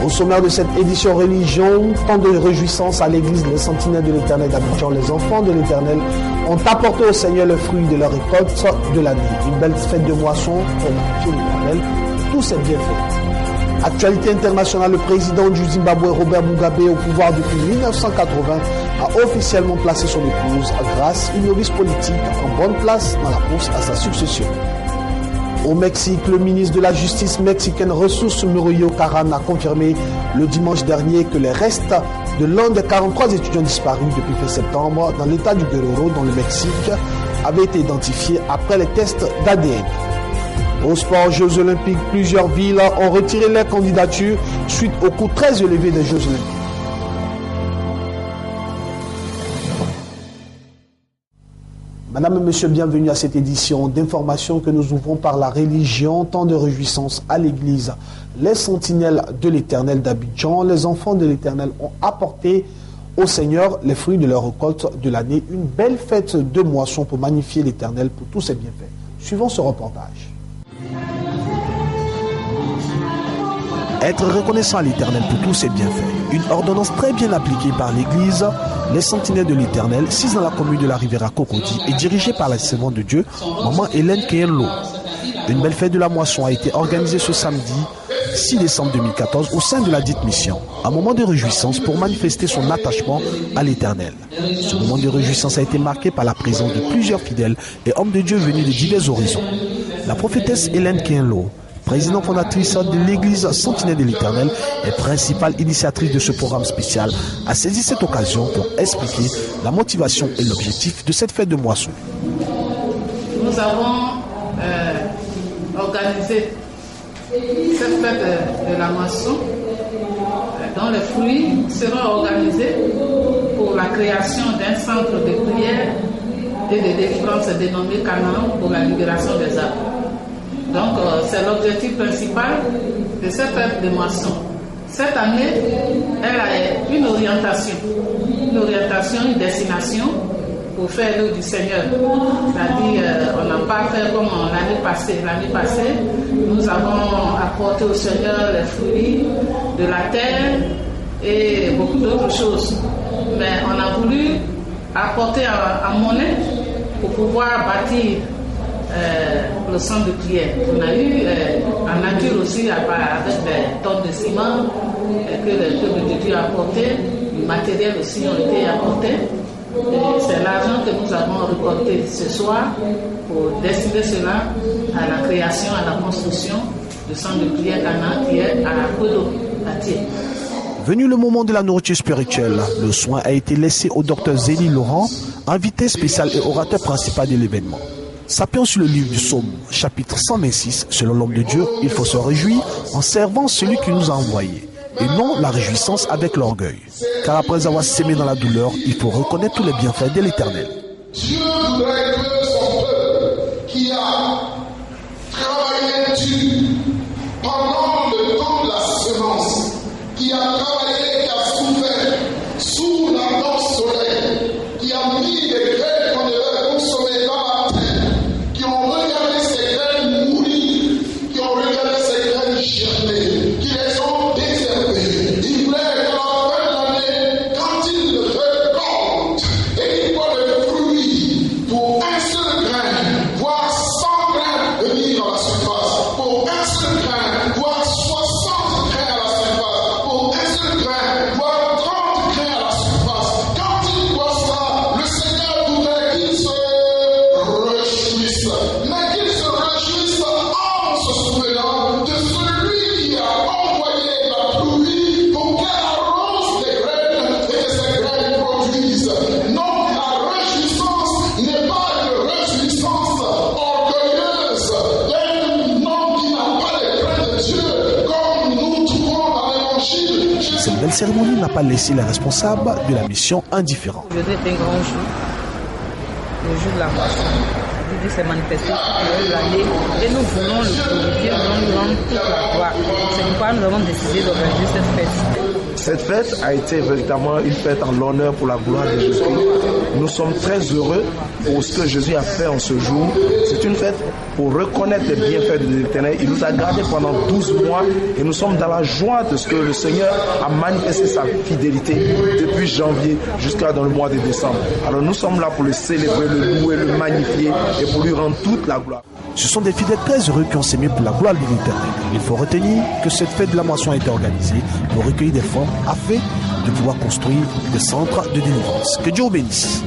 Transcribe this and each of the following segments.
Au sommaire de cette édition religion, tant de réjouissances à l'église Les Sentinelles de l'Éternel d'Abidjan. Les enfants de l'Éternel ont apporté au Seigneur le fruit de leur récolte de l'année. Une belle fête de moisson pour magnifier l'Éternel. Tout s'est bien fait. Actualité internationale, le président du Zimbabwe, Robert Mugabe, au pouvoir depuis 1980, a officiellement placé son épouse grâce à une novice politique en bonne place dans la course à sa succession. Au Mexique, le ministre de la Justice mexicaine Jesús Murillo Caram a confirmé le dimanche dernier que les restes de l'un des 43 étudiants disparus depuis fin septembre dans l'état du Guerrero, dans le Mexique, avaient été identifiés après les tests d'ADN. Au sport, Jeux Olympiques, plusieurs villes ont retiré leur candidature suite au coût très élevé des Jeux Olympiques. Madame et Monsieur, bienvenue à cette édition d'information que nous ouvrons par la religion, tant de réjouissance à l'église. Les sentinelles de l'Éternel d'Abidjan, les enfants de l'Éternel ont apporté au Seigneur les fruits de leur récolte de l'année. Une belle fête de moisson pour magnifier l'Éternel pour tous ses bienfaits. Suivons ce reportage. Être reconnaissant à l'Éternel pour tous ses bienfaits. Une ordonnance très bien appliquée par l'Église, les sentinelles de l'Éternel, 6 dans la commune de la Riviera Cocody, et dirigée par la servante de Dieu, Maman Hélène Kenlo. Une belle fête de la moisson a été organisée ce samedi 6 décembre 2014 au sein de la dite mission. Un moment de réjouissance pour manifester son attachement à l'Éternel. Ce moment de réjouissance a été marqué par la présence de plusieurs fidèles et hommes de Dieu venus de divers horizons. La prophétesse Hélène Kenlo, présidente fondatrice de l'église Sentinelle de l'Éternel et principale initiatrice de ce programme spécial, a saisi cette occasion pour expliquer la motivation et l'objectif de cette fête de moisson. Nous avons organisé cette fête de la moisson dont les fruits seront organisés pour la création d'un centre de prière et de délivrance dénommé Canaan pour la libération des âmes. Donc, c'est l'objectif principal de cette fête de moisson. Cette année, elle a une orientation, une destination pour faire l'œuvre du Seigneur. C'est-à-dire, on n'a pas fait comme l'année passée. L'année passée, nous avons apporté au Seigneur les fruits de la terre et beaucoup d'autres choses. Mais on a voulu apporter en monnaie pour pouvoir bâtir le centre de prière. On a eu en nature aussi avec des tonnes de ciment que le peuple de Dieu a apporté, du matériel aussi ont été apportés. C'est l'argent que nous avons récolté ce soir pour destiner cela à la création, à la construction du centre de prière Canaan qui est à Kodo, à Thiers. Venu le moment de la nourriture spirituelle, le soin a été laissé au docteur Zélie Laurent, invité spécial et orateur principal de l'événement. S'appuyant sur le livre du Psaume, chapitre 126, selon l'homme de Dieu, il faut se réjouir en servant celui qui nous a envoyés, et non la réjouissance avec l'orgueil. Car après avoir sémé dans la douleur, il faut reconnaître tous les bienfaits de l'Éternel. Dieu voudrait que son peuple qui a travaillé dur pendant le temps de la semence, qui a travaillé, qui a souffert sous la danse solaire, qui a mis des graines qu'on devait consommer dans la terre, qui ont regardé ces graines mourir, qui ont regardé ces graines germer, qui les ont déservées. Il voulait que la fin de l'année, quand ils récoltent et qu'ils voient le fruit pour un seul grain, voire 100 grains venir à la surface, pour un seul grain, voire 60 grains à la surface, pour un seul grain, voire 30 grains à la surface. Quand ils voient ça, le Seigneur voudrait qu'ils se réjouissent, mais qu'ils se réjouissent en se souvenant de celui qui a envoyé la pluie pour qu'elle arrose les graines et que ces graines produisent. Non, la réjouissance n'est pas une réjouissance orgueilleuse d'un homme qui n'a pas les graines de Dieu, comme nous trouvons dans l'Évangile. Cette belle cérémonie n'a pas laissé les responsables de la mission indifférents. Aujourd'hui est un grand jour, le jour de la moisson. Dieu s'est manifesté tout au long de l'année et nous voulons le glorifier, nous voulons lui rendre toute la gloire. C'est pourquoi nous avons décidé d'organiser cette fête. Cette fête a été véritablement une fête en l'honneur pour la gloire de Jésus. Nous sommes très heureux pour ce que Jésus a fait en ce jour. C'est une fête pour reconnaître les bienfaits de l'Éternel. Il nous a gardés pendant 12 mois et nous sommes dans la joie de ce que le Seigneur a manifesté sa fidélité depuis janvier jusqu'à dans le mois de décembre. Alors nous sommes là pour le célébrer, le louer, le magnifier et pour lui rendre toute la gloire. Ce sont des fidèles très heureux qui ont s'aimé pour la gloire de l'Éternel. Il faut retenir que cette fête de la moisson a été organisée pour recueillir des fonds afin de pouvoir construire des centres de délivrance. Que Dieu vous bénisse.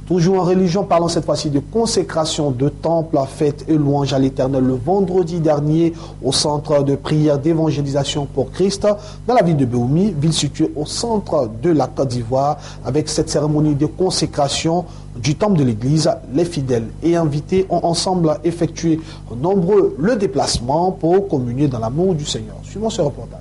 Toujours en religion, parlons cette fois-ci de consécration de temple, fête et louange à l'Éternel le vendredi dernier au centre de prière d'évangélisation pour Christ dans la ville de Béoumi, ville située au centre de la Côte d'Ivoire. Avec cette cérémonie de consécration du temple de l'église, les fidèles et invités ont ensemble effectué nombreux le déplacement pour communier dans l'amour du Seigneur. Suivons ce reportage.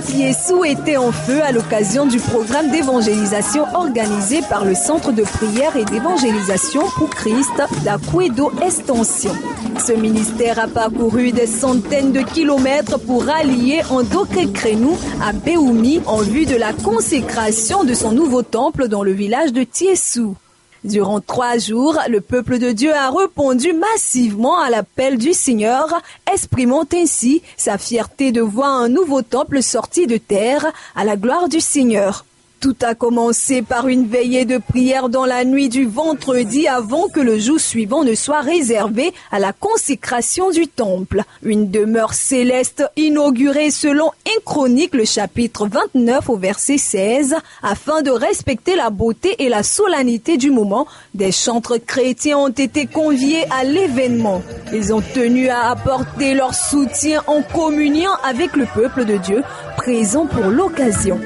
Tiessou était en feu à l'occasion du programme d'évangélisation organisé par le Centre de prière et d'évangélisation pour Christ d'Akwedo Extension. Ce ministère a parcouru des centaines de kilomètres pour rallier Ndoké-Krenou à Béoumi en vue de la consécration de son nouveau temple dans le village de Tiessou. Durant 3 jours, le peuple de Dieu a répondu massivement à l'appel du Seigneur, exprimant ainsi sa fierté de voir un nouveau temple sorti de terre à la gloire du Seigneur. Tout a commencé par une veillée de prière dans la nuit du vendredi avant que le jour suivant ne soit réservé à la consécration du temple. Une demeure céleste inaugurée selon 1 Chronique, le chapitre 29 au verset 16, afin de respecter la beauté et la solennité du moment. Des chantres chrétiens ont été conviés à l'événement. Ils ont tenu à apporter leur soutien en communion avec le peuple de Dieu présent pour l'occasion.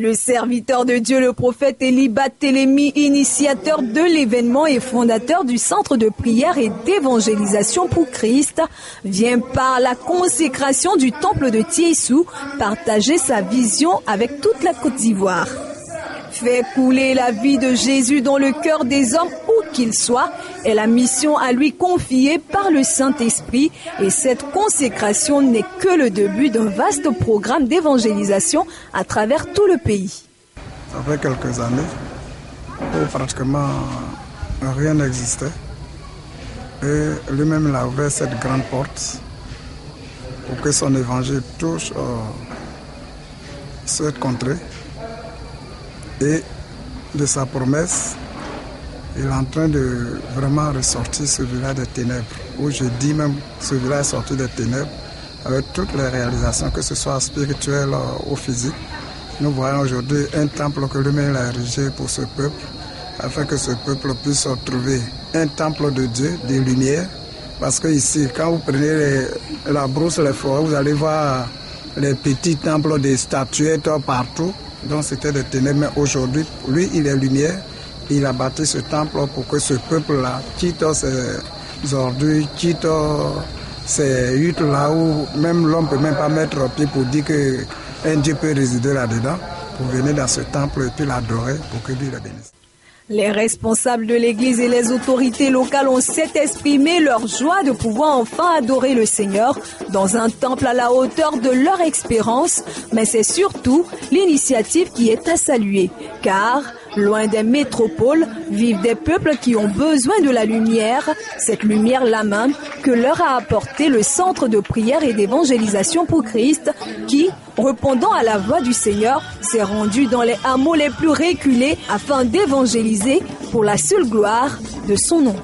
Le serviteur de Dieu, le prophète Élie Barthélemy, initiateur de l'événement et fondateur du centre de prière et d'évangélisation pour Christ, vient par la consécration du temple de Tiessou partager sa vision avec toute la Côte d'Ivoire. Faire couler la vie de Jésus dans le cœur des hommes où qu'ils soient est la mission à lui confiée par le Saint-Esprit, et cette consécration n'est que le début d'un vaste programme d'évangélisation à travers tout le pays. Ça fait quelques années où pratiquement rien n'existait, et lui-même il a ouvert cette grande porte pour que son évangile touche cette contrée. Et de sa promesse, il est en train de vraiment ressortir ce village des ténèbres, où je dis même ce village est sorti des ténèbres, avec toutes les réalisations, que ce soit spirituelles ou physiques. Nous voyons aujourd'hui un temple que lui-même a érigé pour ce peuple, afin que ce peuple puisse trouver un temple de Dieu, des lumières. Parce que ici, quand vous prenez la brousse, les forêts, vous allez voir les petits temples des statuettes partout. Donc c'était des ténèbres, mais aujourd'hui, lui, il est lumière. Il a bâti ce temple pour que ce peuple-là quitte ses ordures, quitte ces huttes-là où même l'homme ne peut même pas mettre pied pour dire qu'un Dieu peut résider là-dedans, pour venir dans ce temple et puis l'adorer pour que Dieu le bénisse. Les responsables de l'Église et les autorités locales ont exprimé leur joie de pouvoir enfin adorer le Seigneur dans un temple à la hauteur de leur expérience, mais c'est surtout l'initiative qui est à saluer, car loin des métropoles vivent des peuples qui ont besoin de la lumière, cette lumière-là même que leur a apporté le centre de prière et d'évangélisation pour Christ qui, répondant à la voix du Seigneur, s'est rendu dans les hameaux les plus reculés afin d'évangéliser pour la seule gloire de son nom.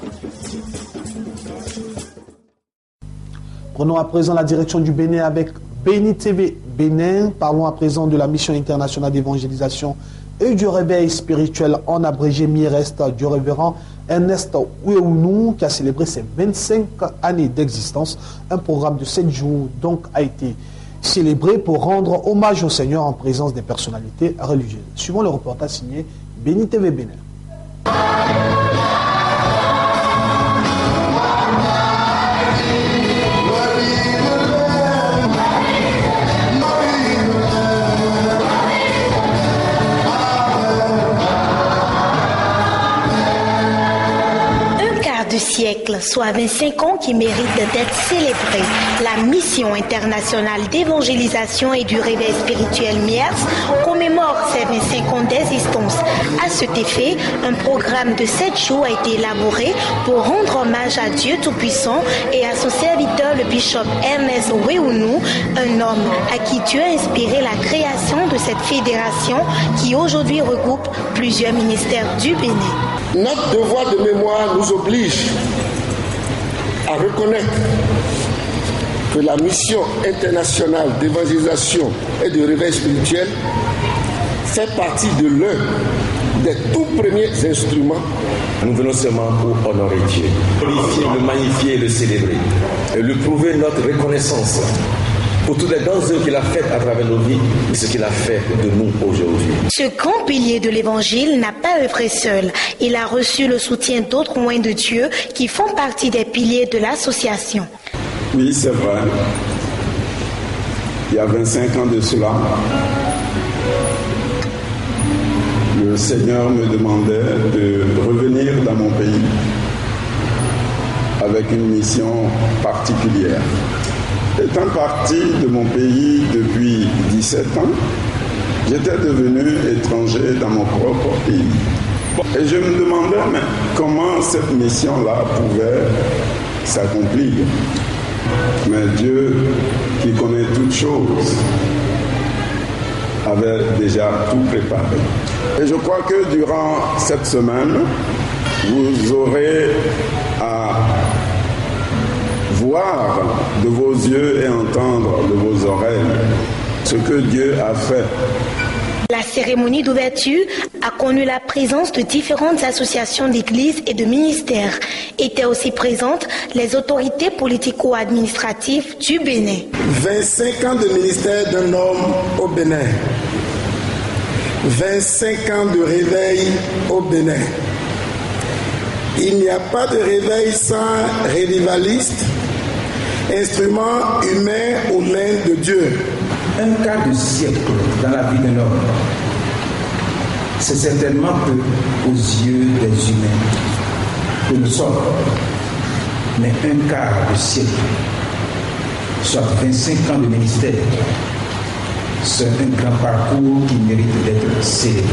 Prenons à présent la direction du Bénin avec Béni TV Bénin. Parlons à présent de la mission internationale d'évangélisation et du réveil spirituel en abrégé mi-reste du révérend Ernest Ouéounou qui a célébré ses 25 années d'existence. Un programme de 7 jours donc a été célébré pour rendre hommage au Seigneur en présence des personnalités religieuses. Suivons le reportage signé Béni TV Bénin. de siècle, soit 25 ans qui méritent d'être célébrés. La mission internationale d'évangélisation et du réveil spirituel MIERS commémore ses 25 ans d'existence. À cet effet, un programme de 7 jours a été élaboré pour rendre hommage à Dieu Tout-Puissant et à son serviteur, le bishop Ernest Wéounou, un homme à qui Dieu a inspiré la création de cette fédération qui aujourd'hui regroupe plusieurs ministères du Bénin. Notre devoir de mémoire nous oblige à reconnaître que la mission internationale d'évangélisation et de réveil spirituel fait partie de l'un des tout premiers instruments. Nous venons seulement pour honorer Dieu, le magnifier et le célébrer, et lui prouver notre reconnaissance pour toutes les grandes œuvres qu'il a faites à travers nos vies et ce qu'il a fait de nous aujourd'hui. Ce grand pilier de l'Évangile n'a pas œuvré seul. Il a reçu le soutien d'autres moyens de Dieu qui font partie des piliers de l'association. Oui, c'est vrai. Il y a 25 ans de cela, le Seigneur me demandait de revenir dans mon pays avec une mission particulière. Étant parti de mon pays depuis 17 ans, j'étais devenu étranger dans mon propre pays. Et je me demandais mais comment cette mission-là pouvait s'accomplir. Mais Dieu, qui connaît toutes choses, avait déjà tout préparé. Et je crois que durant cette semaine, vous aurez à voir de vos yeux et entendre de vos oreilles ce que Dieu a fait. La cérémonie d'ouverture a connu la présence de différentes associations d'églises et de ministères. Étaient aussi présentes les autorités politico-administratives du Bénin. 25 ans de ministère d'un homme au Bénin. 25 ans de réveil au Bénin. Il n'y a pas de réveil sans revivaliste, instrument humain aux mains de Dieu. Un quart de siècle dans la vie d'un homme, c'est certainement peu aux yeux des humains que nous sommes. Mais un quart de siècle, soit 25 ans de ministère, c'est un grand parcours qui mérite d'être célébré.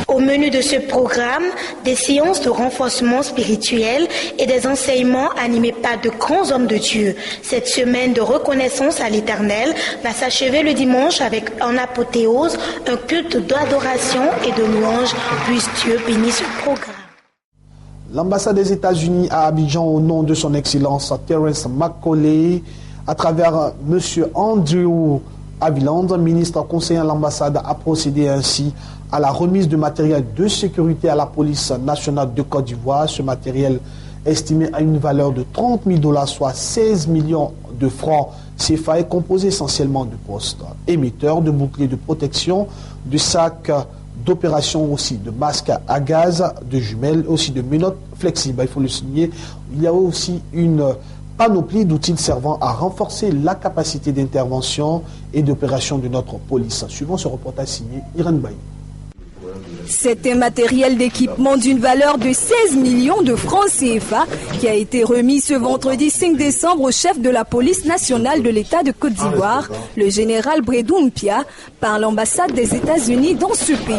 Au menu de ce programme, des séances de renforcement spirituel et des enseignements animés par de grands hommes de Dieu. Cette semaine de reconnaissance à l'Éternel va s'achever le dimanche avec en apothéose un culte d'adoration et de louange. Puisse Dieu bénir ce programme. L'ambassade des États-Unis à Abidjan, au nom de son Excellence Terence McCauley, à travers M. Andrew Haviland, ministre conseiller à l'ambassade, a procédé ainsi à la remise de matériel de sécurité à la police nationale de Côte d'Ivoire. Ce matériel estimé à une valeur de 30 000 $, soit 16 millions de francs CFA, est composé essentiellement de postes émetteurs, de boucliers de protection, de sacs d'opération aussi, de masques à gaz, de jumelles, aussi de menottes flexibles. Il faut le signer. Il y a aussi une panoplie d'outils servant à renforcer la capacité d'intervention et d'opération de notre police. Suivant ce reportage signé Irène Baye. C'est un matériel d'équipement d'une valeur de 16 millions de francs CFA qui a été remis ce vendredi 5 décembre au chef de la police nationale de l'État de Côte d'Ivoire, le général Bredou Mpia, par l'ambassade des États-Unis dans ce pays.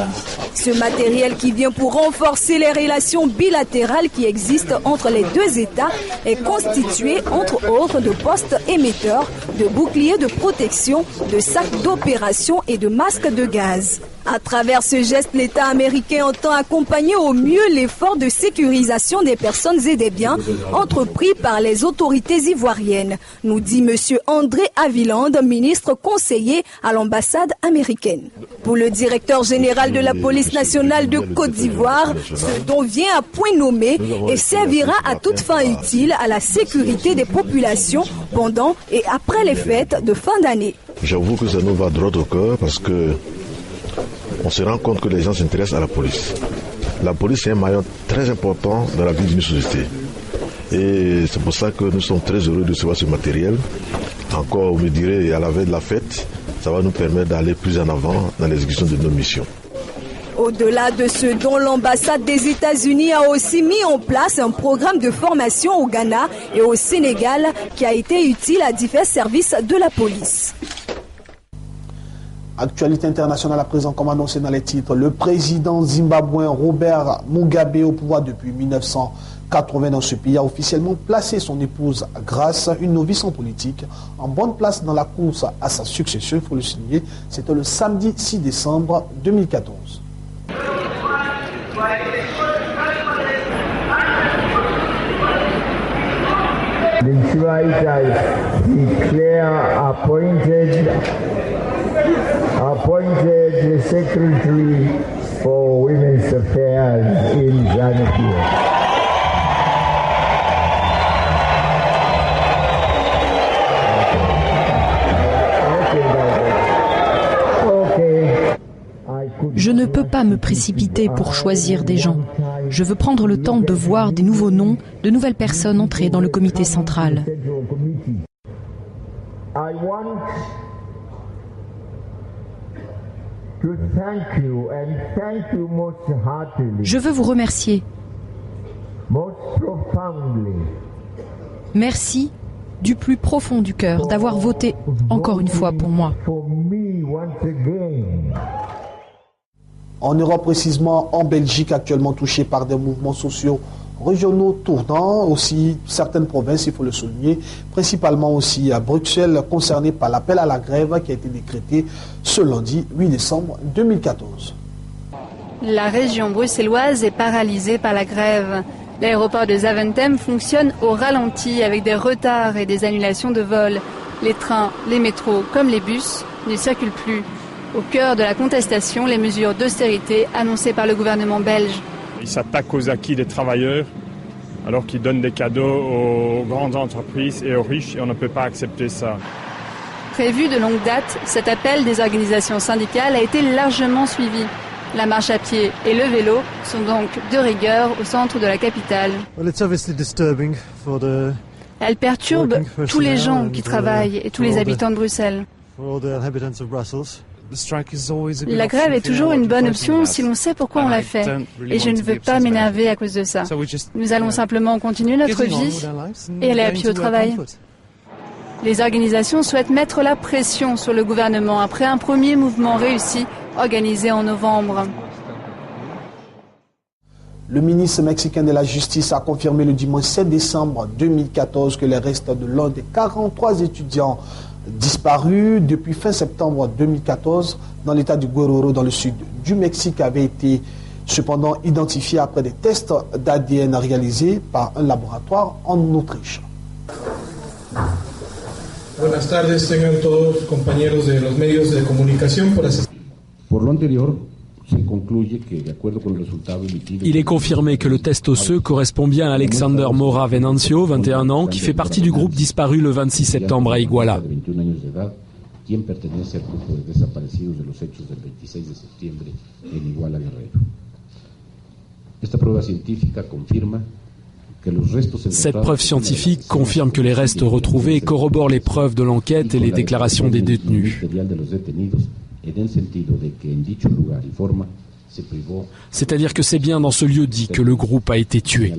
Ce matériel qui vient pour renforcer les relations bilatérales qui existent entre les deux États est constitué entre autres de postes émetteurs, de boucliers de protection, de sacs d'opération et de masques de gaz. À travers ce geste, l'État américain entend accompagner au mieux l'effort de sécurisation des personnes et des biens entrepris par les autorités ivoiriennes, nous dit M. André Haviland, ministre conseiller à l'ambassade américaine. Pour le directeur général de la police nationale de Côte d'Ivoire, ce don vient à point nommé et servira à toute fin utile à la sécurité des populations pendant et après les fêtes de fin d'année. J'avoue que ça nous va droit au cœur parce que on se rend compte que les gens s'intéressent à la police. La police est un maillon très important dans la vie d'une société. Et c'est pour ça que nous sommes très heureux de recevoir ce matériel. Encore, vous me direz, à la veille de la fête, ça va nous permettre d'aller plus en avant dans l'exécution de nos missions. Au-delà de ce dont l'ambassade des États-Unis a aussi mis en place un programme de formation au Ghana et au Sénégal qui a été utile à divers services de la police. Actualité internationale à présent, comme annoncé dans les titres, le président zimbabwéen Robert Mugabe, au pouvoir depuis 1980 dans ce pays, a officiellement placé son épouse Grace, une novice en politique, en bonne place dans la course à sa succession. Il faut le signer, c'était le samedi 6 décembre 2014. The Chief has declared appointed the Secretary for Women's Affairs in Zambia. Je ne peux pas me précipiter pour choisir des gens. Je veux prendre le temps de voir des nouveaux noms, de nouvelles personnes entrer dans le comité central. Je veux vous remercier. Merci du plus profond du cœur d'avoir voté encore une fois pour moi. En Europe, précisément en Belgique, actuellement touchée par des mouvements sociaux régionaux tournants, aussi certaines provinces, il faut le souligner, principalement aussi à Bruxelles, concernées par l'appel à la grève qui a été décrété ce lundi 8 décembre 2014. La région bruxelloise est paralysée par la grève. L'aéroport de Zaventem fonctionne au ralenti avec des retards et des annulations de vols. Les trains, les métros comme les bus ne circulent plus. Au cœur de la contestation, les mesures d'austérité annoncées par le gouvernement belge. Ils s'attaquent aux acquis des travailleurs alors qu'ils donnent des cadeaux aux grandes entreprises et aux riches et on ne peut pas accepter ça. Prévu de longue date, cet appel des organisations syndicales a été largement suivi. La marche à pied et le vélo sont donc de rigueur au centre de la capitale. Elle perturbe tous les gens qui travaillent et tous les habitants de Bruxelles. La grève est toujours une bonne option si l'on sait pourquoi on la fait. Et je ne veux pas m'énerver à cause de ça. Nous allons simplement continuer notre vie et aller à pied au travail. Les organisations souhaitent mettre la pression sur le gouvernement après un premier mouvement réussi organisé en novembre. Le ministre mexicain de la Justice a confirmé le dimanche 7 décembre 2014 que les restes de l'un des 43 étudiants disparus depuis fin septembre 2014 dans l'état du Guerrero dans le sud du Mexique avaient été cependant identifiés après des tests d'ADN réalisés par un laboratoire en Autriche. Buenas tardes, tengan todos compañeros de los medios de comunicación por asistir. Por lo anterior, il est confirmé que le test osseux correspond bien à Alexander Mora Venancio, 21 ans, qui fait partie du groupe disparu le 26 septembre à Iguala. Cette preuve scientifique confirme que les restes retrouvés corroborent les preuves de l'enquête et les déclarations des détenus. C'est-à-dire que c'est bien dans ce lieu dit que le groupe a été tué.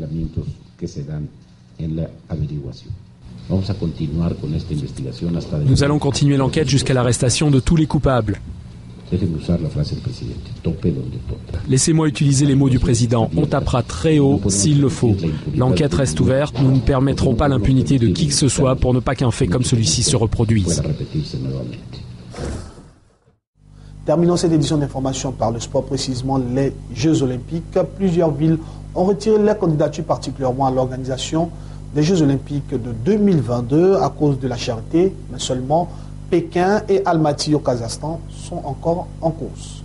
Nous allons continuer l'enquête jusqu'à l'arrestation de tous les coupables. Laissez-moi utiliser les mots du président. On tapera très haut s'il le faut. L'enquête reste ouverte. Nous ne permettrons pas l'impunité de qui que ce soit pour ne pas qu'un fait comme celui-ci se reproduise. Terminons cette édition d'information par le sport, précisément les Jeux Olympiques. Plusieurs villes ont retiré leurs candidatures, particulièrement à l'organisation des Jeux Olympiques de 2022 à cause de la cherté, mais seulement Pékin et Almaty au Kazakhstan sont encore en course.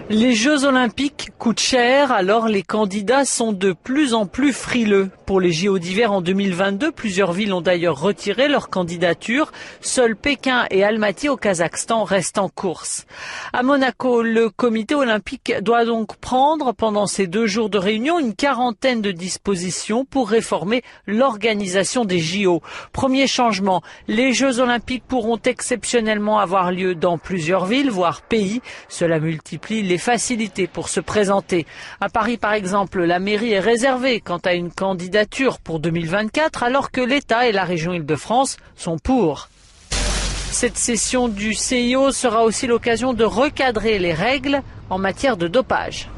Les Jeux Olympiques coûtent cher, alors les candidats sont de plus en plus frileux. Pour les JO d'hiver en 2022, plusieurs villes ont d'ailleurs retiré leur candidature. Seuls Pékin et Almaty au Kazakhstan restent en course. À Monaco, le comité olympique doit donc prendre pendant ces 2 jours de réunion une quarantaine de dispositions pour réformer l'organisation des JO. Premier changement, les Jeux Olympiques pourront exceptionnellement avoir lieu dans plusieurs villes, voire pays. Cela multiplie les des facilités pour se présenter. À Paris, par exemple, la mairie est réservée quant à une candidature pour 2024, alors que l'État et la région Île-de-France sont pour. Cette session du CIO sera aussi l'occasion de recadrer les règles en matière de dopage.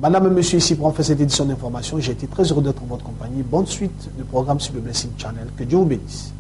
Madame et monsieur, ici pour en faire cette édition d'information, j'ai été très heureux d'être en votre compagnie. Bonne suite du programme sur le Blessing Channel. Que Dieu vous bénisse.